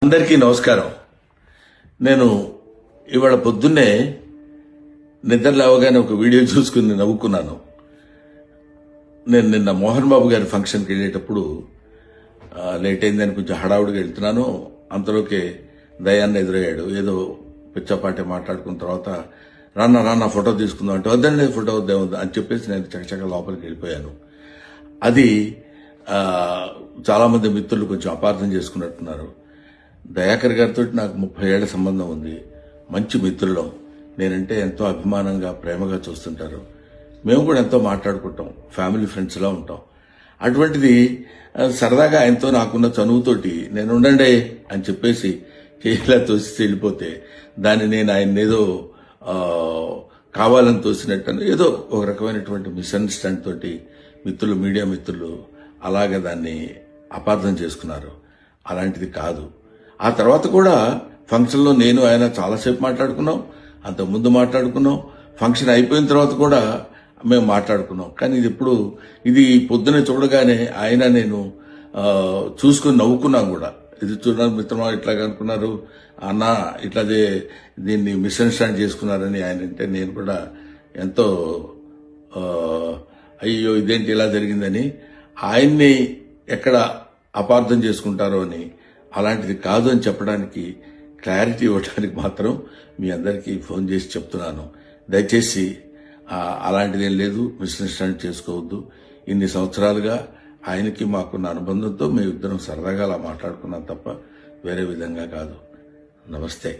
అందరికీ నమస్కారం. నేను ఇవాళ పొద్దున్నే నిద్ర లేవగానే ఒక వీడియో చూసుకుని నవ్వుకున్నాను. నేను నిన్న మోహన్ బాబు గారి ఫంక్షన్కి వెళ్ళేటప్పుడు లేట్ అయిందని కొంచెం హడావుడిగా వెళ్తున్నాను. అంతలోకే దయాన్ని ఎదురయ్యాడు. ఏదో పిచ్చపాటి మాట్లాడుకున్న తర్వాత రాన్న ఫోటో తీసుకుందాం అంటే వద్దండి ఫోటో వద్దే అని చెప్పేసి నేను చకచక లోపలికి వెళ్ళిపోయాను. అది చాలా మంది మిత్రులు కొంచెం అపార్థం చేసుకున్నట్టున్నారు. దయాకర్ గారితో నాకు 30 ఏళ్ల సంబంధం ఉంది. మంచి మిత్రులం. నేనంటే ఎంతో అభిమానంగా ప్రేమగా చూస్తుంటారు. మేము కూడా ఎంతో మాట్లాడుకుంటాం. ఫ్యామిలీ ఫ్రెండ్స్లా ఉంటాం. అటువంటిది సరదాగా ఆయనతో నాకున్న చనువుతోటి నేను ఉండండి అని చెప్పేసి కేలా తోసి వెళ్ళిపోతే దాన్ని నేను ఆయన ఏదో కావాలని తోసినట్టు ఏదో ఒక రకమైనటువంటి మిస్అండర్స్టాండ్ తోటి మిత్రులు, మీడియా మిత్రులు అలాగే దాన్ని అపార్థం చేసుకున్నారు. అలాంటిది కాదు. ఆ తర్వాత కూడా ఫంక్షన్లో నేను ఆయన చాలాసేపు మాట్లాడుకున్నాం. అంతకుముందు మాట్లాడుకున్నాం. ఫంక్షన్ అయిపోయిన తర్వాత కూడా మేము మాట్లాడుకున్నాం. కానీ ఇది పొద్దునే చూడగానే ఆయన నేను చూసుకుని నవ్వుకున్నాం కూడా. ఇది చూడడానికి మిత్రమా ఇట్లాగా అనుకున్నారు అన్న ఇట్లాదే దీన్ని మిస్అండర్స్టాండ్ చేసుకున్నారని ఆయన అంటే నేను కూడా ఎంతో అయ్యో ఇదేంటి ఇలా జరిగిందని ఆయన్ని ఎక్కడ అపార్థం చేసుకుంటారో అని అలాంటిది కాదు అని చెప్పడానికి క్లారిటీ ఇవ్వడానికి మాత్రం మీ అందరికీ ఫోన్ చేసి చెప్తున్నాను. దయచేసి అలాంటిది ఏం లేదు, మిస్అండర్స్టాండ్ చేసుకోవద్దు. ఇన్ని సంవత్సరాలుగా ఆయనకి మాకున్న అనుబంధంతో మేము ఇద్దరం సరదాగా అలా మాట్లాడుకున్నాం తప్ప వేరే విధంగా కాదు. నమస్తే.